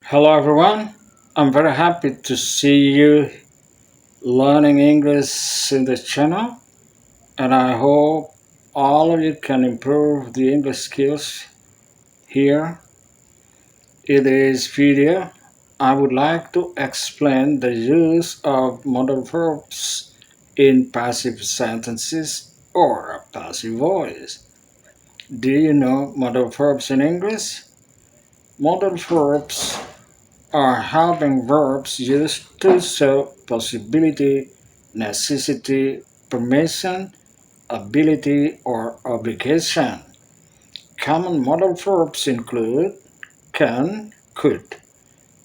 Hello everyone. I'm very happy to see you learning English in this channel, and I hope all of you can improve the English skills here. In this video, I would like to explain the use of modal verbs in passive sentences or passive voice. Do you know modal verbs in English? Modal verbs are helping verbs used to show possibility, necessity, permission, ability, or obligation. Common modal verbs include can, could,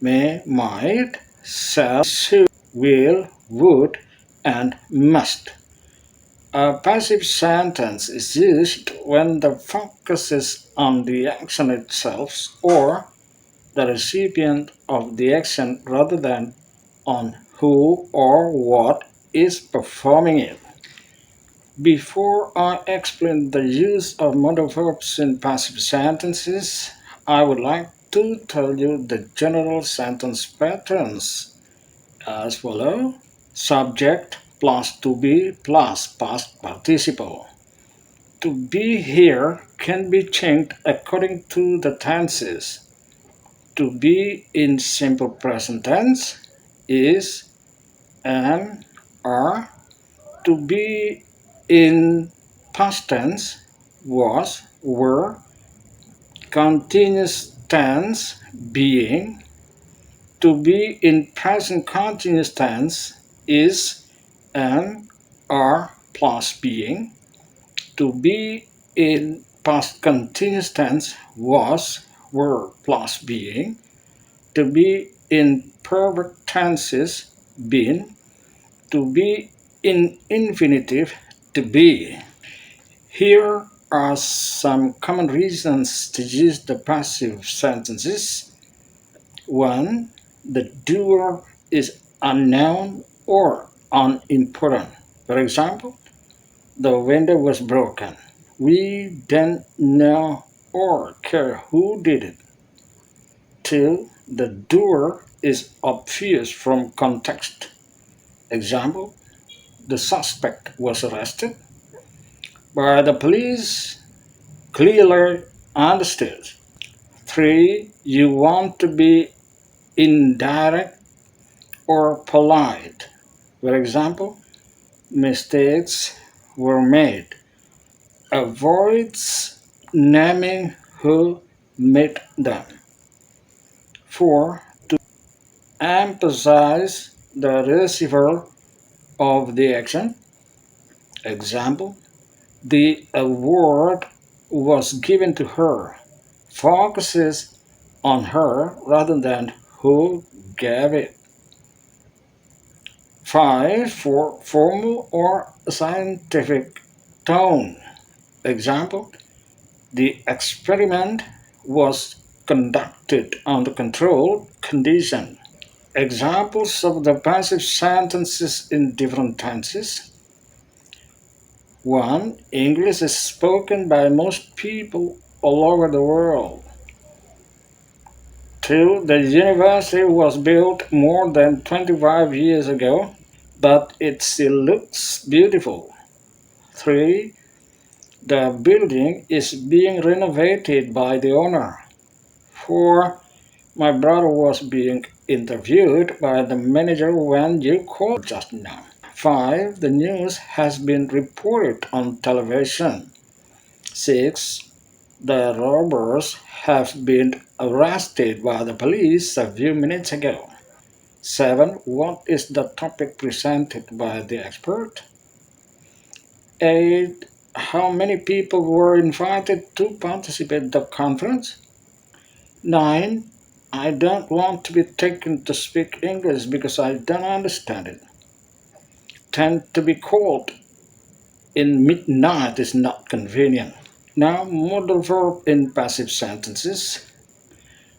may, might, shall, should, will, would, and must. A passive sentence is used when the focus is on the action itself or the recipient of the action rather than on who or what is performing it. Before I explain the use of modal verbs in passive sentences, I would like to tell you the general sentence patterns as follow. Subject plus to be plus past participle. To be here can be changed according to the tenses. To be in simple present tense is am, are. To be in past tense was, were. Continuous tense being. To be in present continuous tense is am, are plus being. To be in past continuous tense was, were plus being. To be in perfect tenses been. To be in infinitive to be. Here are some common reasons to use the passive sentences. 1. The doer is unknown or unimportant. For example, the window was broken. We don't know or care who did it. 2. The doer is obvious from context. Example, the suspect was arrested, but the police clearly understood. 3. You want to be indirect or polite. For example, mistakes were made. Avoids naming who made them. 4. To emphasize the receiver of the action. Example, the award was given to her. Focuses on her rather than who gave it. 5. For formal or scientific tone. Example, the experiment was conducted under controlled condition. Examples of the passive sentences in different tenses. 1. English is spoken by most people all over the world. 2. The university was built more than 25 years ago, but it still looks beautiful. 3. The building is being renovated by the owner. 4. My brother was being interviewed by the manager when you called just now. 5. The news has been reported on television. 6. The robbers have been arrested by the police a few minutes ago. 7. What is the topic presented by the expert? 8. How many people were invited to participate in the conference? 9. I don't want to be taken to speak English because I don't understand it. 10. To be called in midnight is not convenient. Now, modal verb in passive sentences.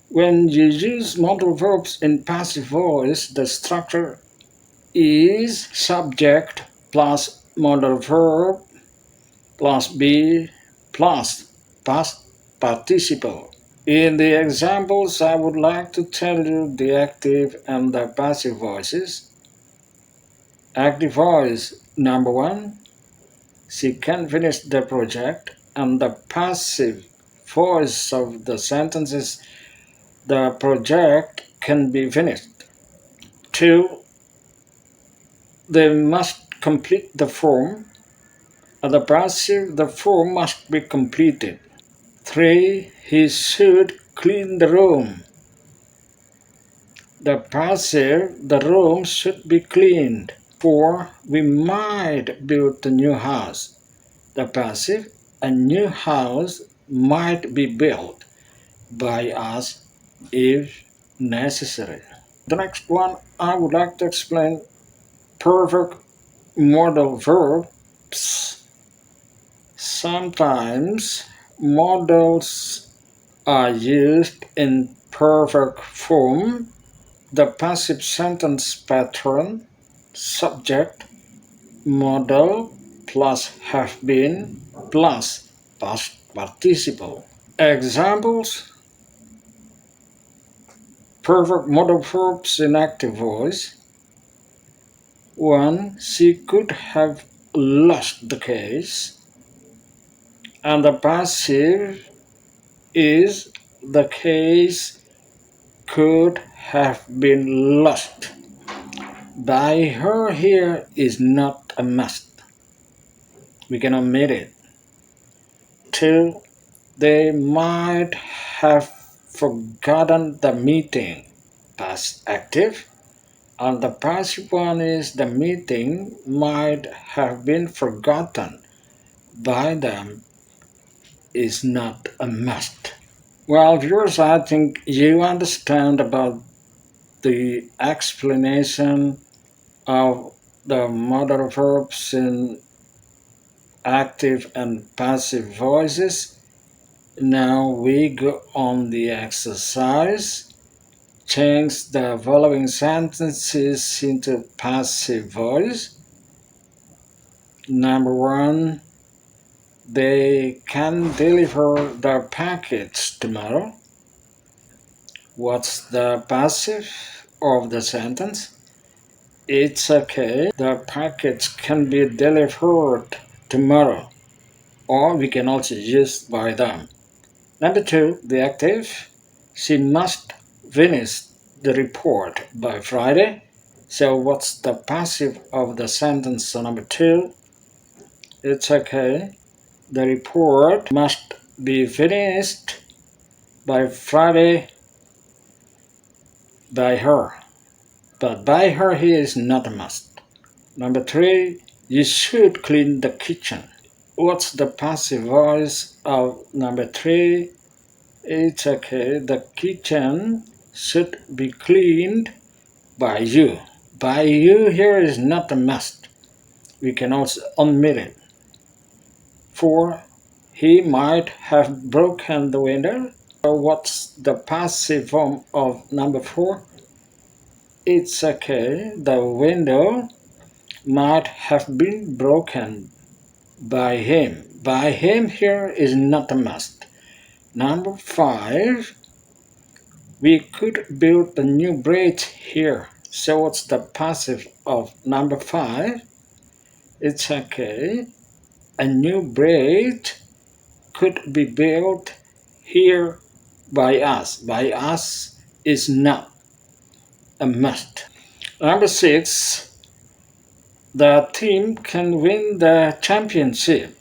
When you use modal verbs in passive voice, the structure is subject plus modal verb plus be plus past participle. In the examples, I would like to tell you the active and the passive voices. Active voice number one, she can finish the project, and the passive voice of the sentence is the project can be finished. Two, they must complete the form. The passive, the form must be completed. Three, he should clean the room. The passive, the room should be cleaned. Four, we might build a new house. The passive, a new house might be built by us if necessary. The next one, I would like to explain perfect modal verbs. Sometimes modals are used in perfect form. The passive sentence pattern, subject, modal plus have been plus past participle. Examples: perfect modal verbs in active voice. 1. She could have lost the case. And the passive is the case could have been lost. By her here is not a must. We can omit it. 2. They might have forgotten the meeting. Past active. And the passive one is the meeting might have been forgotten by them is not a must. Well, viewers, I think you understand about the explanation of the modal verbs in active and passive voices. Now we go on the exercise. Change the following sentences into passive voice. Number one, they can deliver their package tomorrow. What's the passive of the sentence? It's okay. The package can be delivered tomorrow, or we can also use by them. Number two, the active. She must finish the report by Friday. So what's the passive of the sentence number two? It's okay. The report must be finished by Friday by her. But by her here is not a must. Number three, you should clean the kitchen. What's the passive voice of number three? It's okay. The kitchen should be cleaned by you. By you here is not a must. We can also omit it. 4. He might have broken the window. So what's the passive form of number 4? It's okay. The window might have been broken by him. By him here is not a must. Number 5. We could build a new bridge here. So what's the passive of number 5? It's okay. A new bridge could be built here by us. By us is not a must. Number 6. The team can win the championship.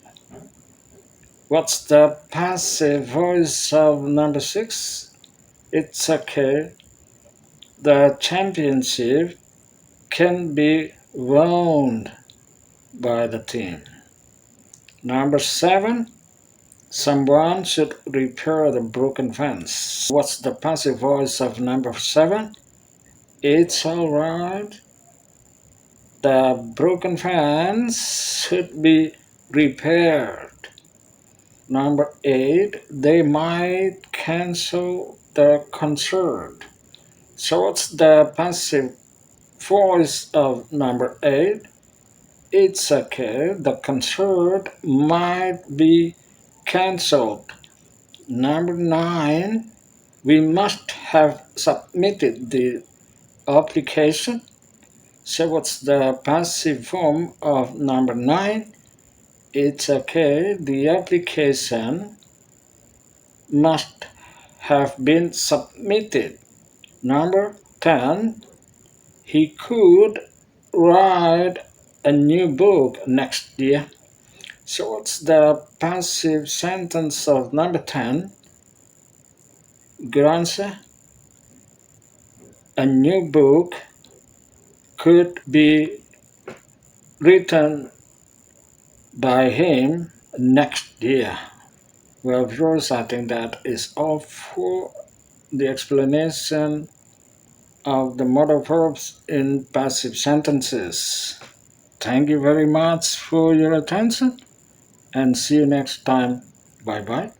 What's the passive voice of number 6? It's okay. The championship can be won by the team. Number 7. Someone should repair the broken fence. What's the passive voice of number 7? It's alright. The broken fence should be repaired. Number 8. They might cancel the concert. So what's the passive voice of number 8? It's okay. The concert might be cancelled. Number 9. We must have submitted the application. So what's the passive form of number 9? It's okay. The application must have been submitted. Number 10. He could write a new book next year. So what's the passive sentence of number 10? Good answer. A new book could be written by him next year. Well, viewers, I think that is all for the explanation of the modal verbs in passive sentences. Thank you very much for your attention and see you next time. Bye bye.